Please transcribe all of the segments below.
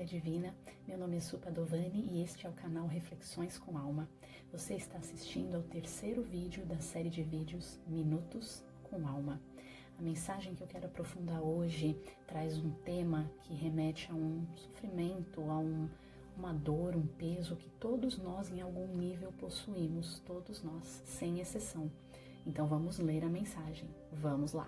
Divina, meu nome é Su Padovani e este é o canal Reflexões com Alma. Você está assistindo ao terceiro vídeo da série de vídeos Minutos com Alma. A mensagem que eu quero aprofundar hoje traz um tema que remete a um sofrimento, a uma dor, um peso que todos nós em algum nível possuímos, todos nós, sem exceção. Então vamos ler a mensagem, vamos lá.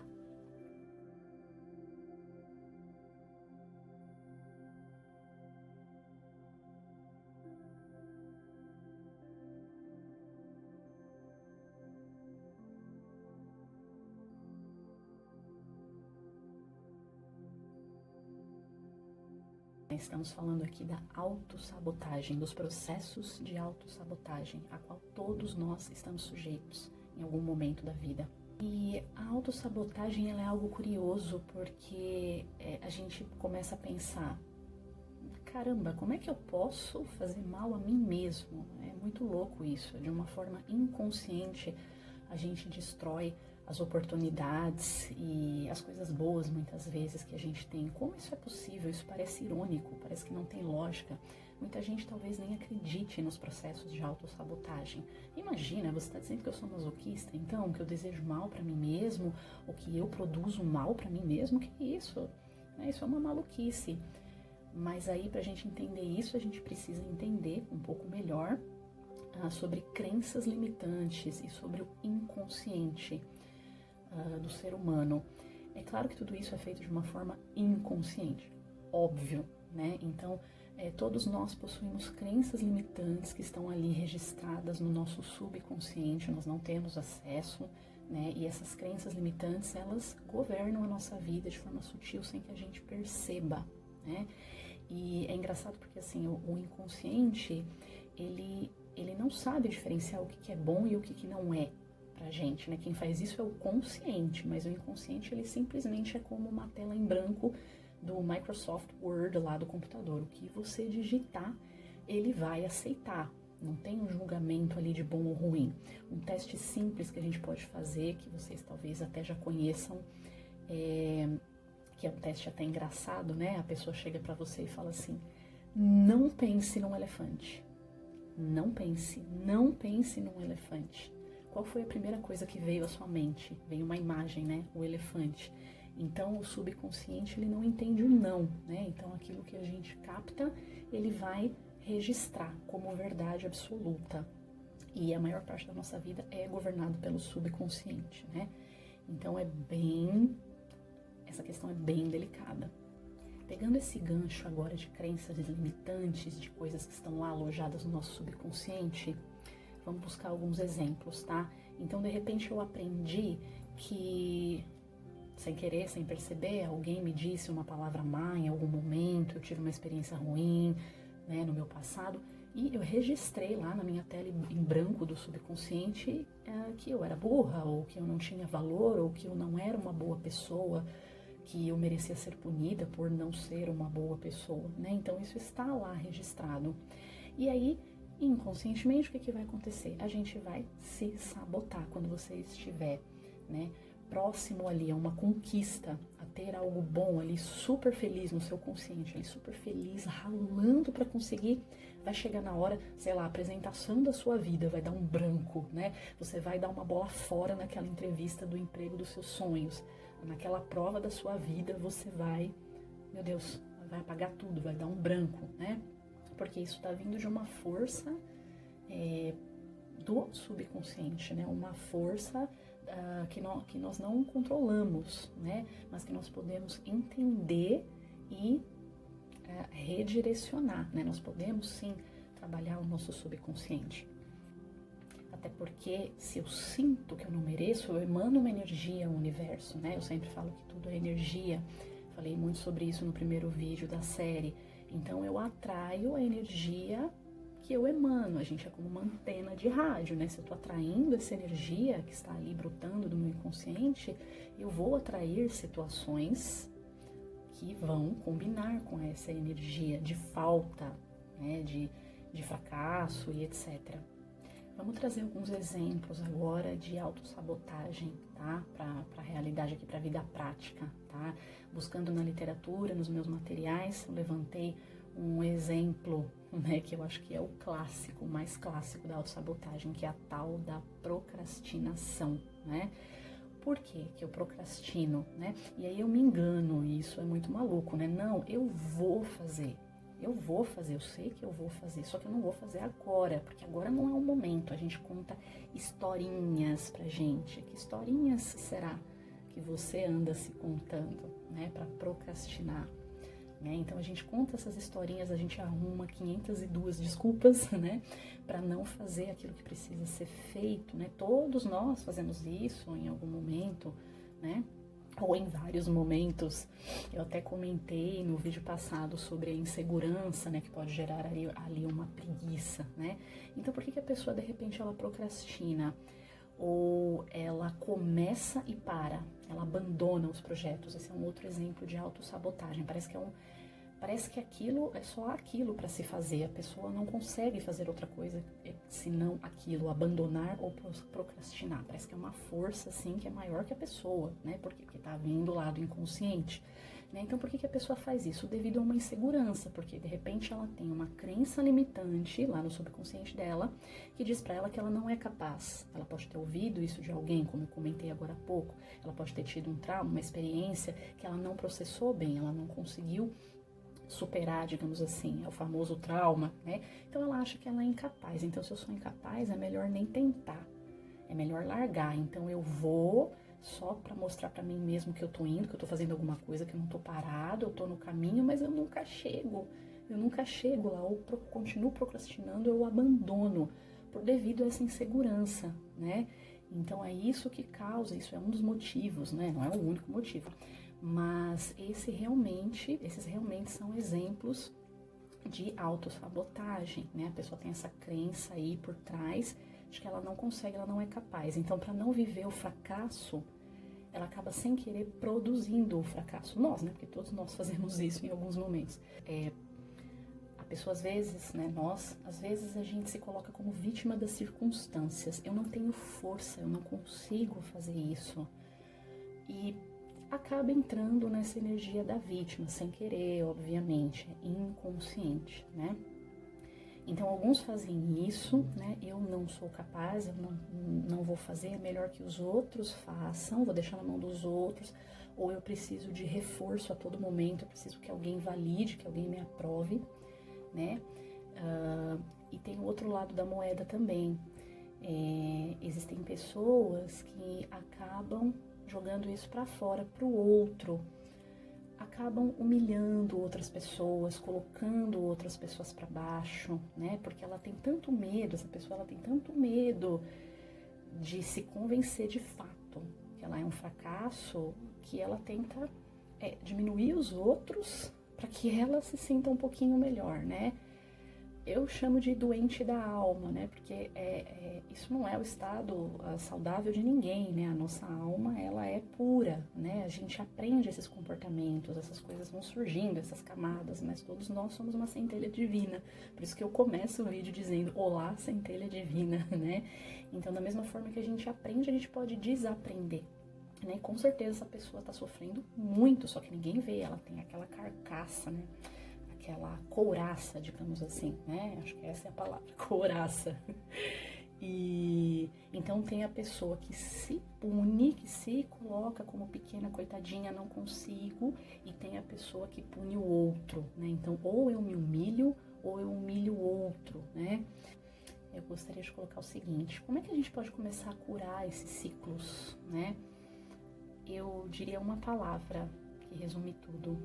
Estamos falando aqui da autossabotagem, dos processos de autossabotagem, a qual todos nós estamos sujeitos em algum momento da vida. E a autossabotagem ela é algo curioso porque a gente começa a pensar, caramba, como é que eu posso fazer mal a mim mesmo? É muito louco isso, de uma forma inconsciente a gente destrói as oportunidades e as coisas boas muitas vezes que a gente tem. Como isso é possível? Isso parece irônico, parece que não tem lógica. Muita gente talvez nem acredite nos processos de autossabotagem. Imagina, você está dizendo que eu sou masoquista, então, que eu desejo mal para mim mesmo, ou que eu produzo mal para mim mesmo? Que isso? Isso é uma maluquice. Mas aí, para a gente entender isso, a gente precisa entender um pouco melhor sobre crenças limitantes e sobre o inconsciente do ser humano. É claro que tudo isso é feito de uma forma inconsciente, óbvio, né? Então, todos nós possuímos crenças limitantes que estão ali registradas no nosso subconsciente, nós não temos acesso, né? E essas crenças limitantes, elas governam a nossa vida de forma sutil, sem que a gente perceba, né? E é engraçado porque, assim, o inconsciente, ele não sabe diferenciar o que é bom e o que não é pra gente, né? Quem faz isso é o consciente, mas o inconsciente, ele simplesmente é como uma tela em branco do Microsoft Word lá do computador. O que você digitar, ele vai aceitar. Não tem um julgamento ali de bom ou ruim. Um teste simples que a gente pode fazer, que vocês talvez até já conheçam, que é um teste até engraçado, né? A pessoa chega pra você e fala assim, não pense num elefante. Não pense num elefante. Qual foi a primeira coisa que veio à sua mente? Veio uma imagem, né? O elefante. Então, o subconsciente, ele não entende o não, né? Então, aquilo que a gente capta, ele vai registrar como verdade absoluta. E a maior parte da nossa vida é governado pelo subconsciente, né? Então, essa questão é bem delicada. Pegando esse gancho agora de crenças limitantes, de coisas que estão lá alojadas no nosso subconsciente, vamos buscar alguns exemplos, tá? Então, de repente, eu aprendi que, sem querer, sem perceber, alguém me disse uma palavra má em algum momento, eu tive uma experiência ruim, né, no meu passado, e eu registrei lá na minha tela em branco do subconsciente que eu era burra, ou que eu não tinha valor, ou que eu não era uma boa pessoa, que eu merecia ser punida por não ser uma boa pessoa, né? Então isso está lá registrado. E aí, inconscientemente, o que vai acontecer? A gente vai se sabotar quando você estiver, né, próximo ali a uma conquista, a ter algo bom ali, super feliz no seu consciente, ali, super feliz, ralando para conseguir, vai chegar na hora, sei lá, a apresentação da sua vida, vai dar um branco, né? Você vai dar uma bola fora naquela entrevista do emprego dos seus sonhos, naquela prova da sua vida, você vai, meu Deus, vai apagar tudo, vai dar um branco, né? Porque isso está vindo de uma força do subconsciente, né? Uma força que nós não controlamos, né? Mas que nós podemos entender e redirecionar, né? Nós podemos sim trabalhar o nosso subconsciente. Até porque se eu sinto que eu não mereço, eu emano uma energia ao universo, né? Eu sempre falo que tudo é energia. Falei muito sobre isso no primeiro vídeo da série. Então eu atraio a energia que eu emano. A gente é como uma antena de rádio, né? Se eu tô atraindo essa energia que está ali brotando do meu inconsciente, eu vou atrair situações que vão combinar com essa energia de falta, né? De fracasso e etc. Vamos trazer alguns exemplos agora de autossabotagem, tá? Para a realidade aqui, para a vida prática, tá? Buscando na literatura, nos meus materiais, eu levantei um exemplo, né, que eu acho que é o clássico, o mais clássico da autossabotagem, que é a tal da procrastinação, né? Por que que eu procrastino, né? E aí eu me engano, e isso é muito maluco, né? Não, eu vou fazer, eu sei que eu vou fazer, só que eu não vou fazer agora, porque agora não é o momento. A gente conta historinhas pra gente. Que historinhas será que você anda se contando, né, pra procrastinar? Né? Então a gente conta essas historinhas, a gente arruma 502 desculpas, né, para não fazer aquilo que precisa ser feito, né? Todos nós fazemos isso em algum momento, né? Ou em vários momentos. Eu até comentei no vídeo passado sobre a insegurança, né, que pode gerar ali uma preguiça, né? Então por que que a pessoa de repente ela procrastina? Ou ela começa e para, ela abandona os projetos. Esse é um outro exemplo de autossabotagem. Parece que aquilo é só aquilo para se fazer. A pessoa não consegue fazer outra coisa senão aquilo, abandonar ou procrastinar. Parece que é uma força assim que é maior que a pessoa, né? Porque tá vindo lá do inconsciente. Né? Então, por que que a pessoa faz isso? Devido a uma insegurança, porque de repente ela tem uma crença limitante lá no subconsciente dela, que diz para ela que ela não é capaz. Ela pode ter ouvido isso de alguém, como eu comentei agora há pouco, ela pode ter tido um trauma, uma experiência que ela não processou bem, ela não conseguiu superar, digamos assim, é o famoso trauma, né? Então ela acha que ela é incapaz. Então, se eu sou incapaz, é melhor nem tentar, é melhor largar. Então eu vou só para mostrar para mim mesmo que eu tô indo, que eu tô fazendo alguma coisa, que eu não tô parado, eu tô no caminho, mas eu nunca chego lá, ou continuo procrastinando, eu abandono, devido a essa insegurança, né? Então é isso que causa, isso é um dos motivos, né? Não é o único motivo, mas esses realmente são exemplos de autossabotagem, né? A pessoa tem essa crença aí por trás de que ela não consegue, ela não é capaz. Então, para não viver o fracasso, ela acaba sem querer produzindo o fracasso. Nós, né? Porque todos nós fazemos isso em alguns momentos. A pessoa, às vezes, né? Às vezes a gente se coloca como vítima das circunstâncias. Eu não tenho força, eu não consigo fazer isso. E acaba entrando nessa energia da vítima, sem querer, obviamente, inconsciente, né? Então, alguns fazem isso, né? Eu não sou capaz, eu não vou fazer, é melhor que os outros façam, vou deixar na mão dos outros, ou eu preciso de reforço a todo momento, eu preciso que alguém valide, que alguém me aprove, né? E tem o outro lado da moeda também. Existem pessoas que acabam jogando isso para fora, para o outro, acabam humilhando outras pessoas, colocando outras pessoas para baixo, né? Porque ela tem tanto medo, essa pessoa ela tem tanto medo de se convencer de fato que ela é um fracasso, que ela tenta diminuir os outros para que ela se sinta um pouquinho melhor, né? Eu chamo de doente da alma, né? Porque isso não é o estado saudável de ninguém, né? A nossa alma, ela é pura, né? A gente aprende esses comportamentos, essas coisas vão surgindo, essas camadas, mas todos nós somos uma centelha divina. Por isso que eu começo o vídeo dizendo, olá, centelha divina, né? Então, da mesma forma que a gente aprende, a gente pode desaprender. Né? Com certeza essa pessoa tá sofrendo muito, só que ninguém vê, ela tem aquela carcaça, né? Aquela couraça, digamos assim, né? Acho que essa é a palavra, couraça. E então tem a pessoa que se pune, que se coloca como pequena coitadinha, não consigo, e tem a pessoa que pune o outro, né? Então, ou eu me humilho, ou eu humilho o outro, né? Eu gostaria de colocar o seguinte, como é que a gente pode começar a curar esses ciclos, né? Eu diria uma palavra que resume tudo.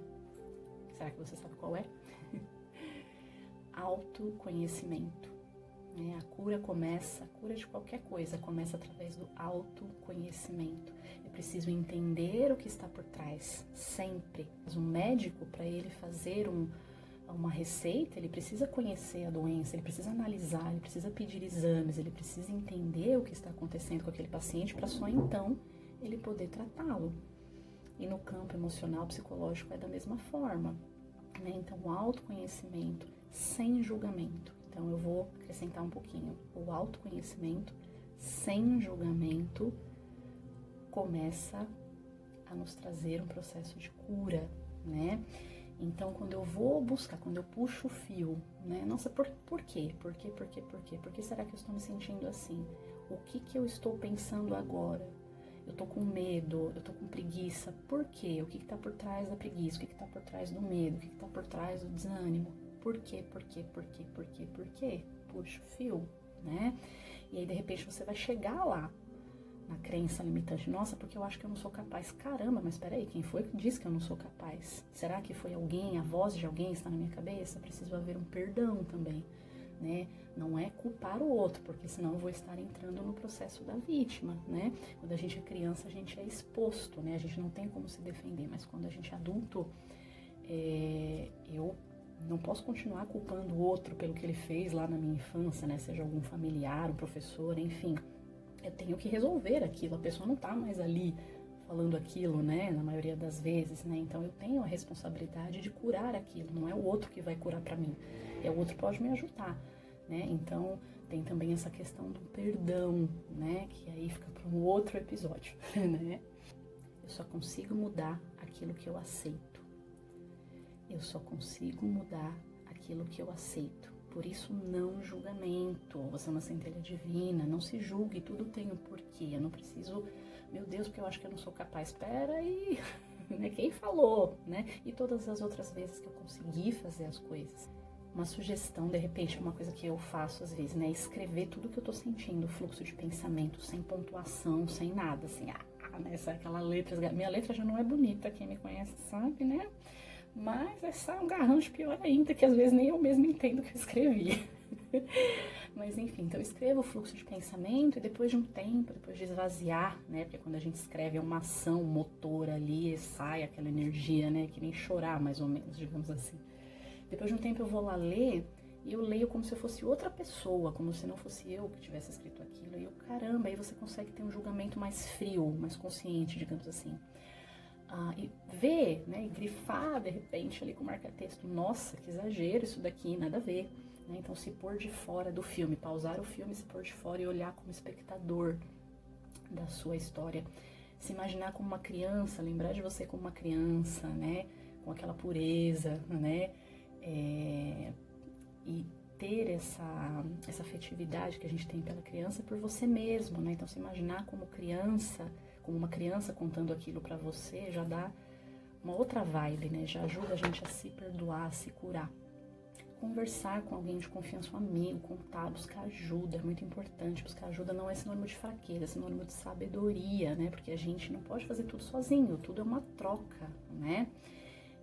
Será que você sabe qual é? Autoconhecimento. Né? A cura de qualquer coisa começa através do autoconhecimento. Eu preciso entender o que está por trás, sempre. Mas um médico, para ele fazer uma receita, ele precisa conhecer a doença, ele precisa analisar, ele precisa pedir exames, ele precisa entender o que está acontecendo com aquele paciente para só então ele poder tratá-lo. E no campo emocional, psicológico é da mesma forma, né? Então, o autoconhecimento sem julgamento. Então, eu vou acrescentar um pouquinho. O autoconhecimento sem julgamento começa a nos trazer um processo de cura, né? Então, quando eu vou buscar, quando eu puxo o fio, né? Nossa, por quê? Por quê? Por quê? Por quê? Por que será que eu estou me sentindo assim? O que eu estou pensando agora? Eu tô com medo, eu tô com preguiça. Por quê? O que tá por trás da preguiça? O que tá por trás do medo? O que tá por trás do desânimo? Por quê? Por quê? Por quê? Por quê? Por quê? Puxa o fio, né? E aí, de repente, você vai chegar lá, na crença limitante. Nossa, porque eu acho que eu não sou capaz. Caramba, mas peraí, quem foi que disse que eu não sou capaz? Será que foi alguém, a voz de alguém está na minha cabeça? Preciso haver um perdão também, né? Não é culpar o outro, porque senão eu vou estar entrando no processo da vítima, né? Quando a gente é criança, a gente é exposto, né? A gente não tem como se defender, mas quando a gente é adulto, eu não posso continuar culpando o outro pelo que ele fez lá na minha infância, né? Seja algum familiar, um professor, enfim. Eu tenho que resolver aquilo, a pessoa não tá mais ali falando aquilo, né, na maioria das vezes, né, então eu tenho a responsabilidade de curar aquilo, não é o outro que vai curar pra mim, o outro pode me ajudar, né, então tem também essa questão do perdão, né, que aí fica para um outro episódio, né, eu só consigo mudar aquilo que eu aceito, eu só consigo mudar aquilo que eu aceito. Por isso, não julgamento. Você é uma centelha divina, não se julgue, tudo tem um porquê. Eu não preciso, meu Deus, porque eu acho que eu não sou capaz. Espera aí, né? Quem falou, né? E todas as outras vezes que eu consegui fazer as coisas. Uma sugestão, de repente, uma coisa que eu faço às vezes, né? Escrever tudo que eu tô sentindo, fluxo de pensamento, sem pontuação, sem nada, assim, né? Aquela letra, minha letra já não é bonita, quem me conhece sabe, né? Mas essa é um garrancho pior ainda, que às vezes nem eu mesma entendo o que eu escrevi. Mas enfim, então eu escrevo o fluxo de pensamento e depois de um tempo, depois de esvaziar, né? Porque quando a gente escreve é uma ação motora ali, sai aquela energia, né? Que nem chorar, mais ou menos, digamos assim. Depois de um tempo eu vou lá ler e eu leio como se eu fosse outra pessoa, como se não fosse eu que tivesse escrito aquilo. E eu, caramba, aí você consegue ter um julgamento mais frio, mais consciente, digamos assim. E ver, né, e grifar de repente ali com marca-texto, nossa, que exagero isso daqui, nada a ver, né? Então se pôr de fora do filme, pausar o filme, se pôr de fora e olhar como espectador da sua história, se imaginar como uma criança, lembrar de você como uma criança, né, com aquela pureza, né, e ter essa afetividade que a gente tem pela criança por você mesmo, né? Então se imaginar como uma criança contando aquilo pra você, já dá uma outra vibe, né? Já ajuda a gente a se perdoar, a se curar. Conversar com alguém de confiança, um amigo, contar, buscar ajuda, é muito importante. Buscar ajuda não é sinônimo de fraqueza, é sinônimo de sabedoria, né? Porque a gente não pode fazer tudo sozinho, tudo é uma troca, né?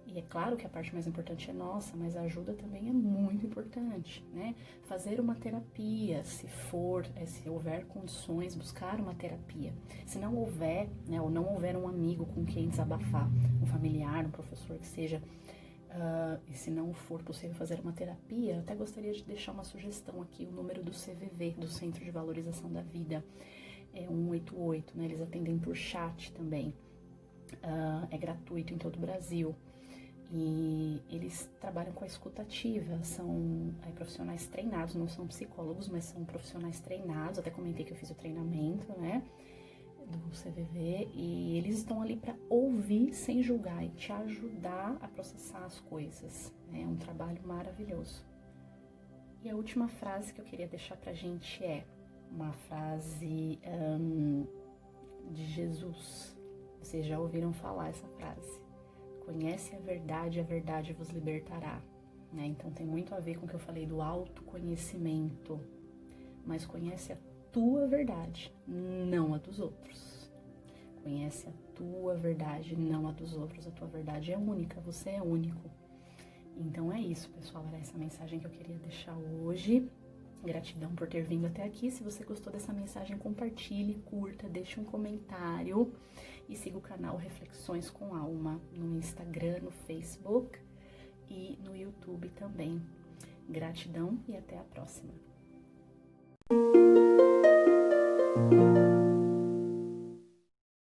E é claro que a parte mais importante é nossa, mas a ajuda também é muito importante, né? Fazer uma terapia, se houver condições, buscar uma terapia. Se não houver, né, ou não houver um amigo com quem desabafar, um familiar, um professor que seja, e se não for possível fazer uma terapia, eu até gostaria de deixar uma sugestão aqui, o número do CVV, do Centro de Valorização da Vida, é 188, né? Eles atendem por chat também, é gratuito em todo o Brasil. E eles trabalham com a escuta ativa, são profissionais treinados, não são psicólogos, mas são profissionais treinados, até comentei que eu fiz o treinamento, né, do CVV, e eles estão ali para ouvir sem julgar e te ajudar a processar as coisas, né? É um trabalho maravilhoso. E a última frase que eu queria deixar pra gente é uma frase de Jesus, vocês já ouviram falar essa frase. Conhece a verdade vos libertará, né? Então tem muito a ver com o que eu falei do autoconhecimento, mas conhece a tua verdade, não a dos outros. Conhece a tua verdade, não a dos outros. A tua verdade é única, você é único. Então é isso, pessoal, era essa mensagem que eu queria deixar hoje. Gratidão por ter vindo até aqui. Se você gostou dessa mensagem, compartilhe, curta, deixe um comentário e siga o canal Reflexões com Alma no Instagram, no Facebook e no YouTube também. Gratidão e até a próxima.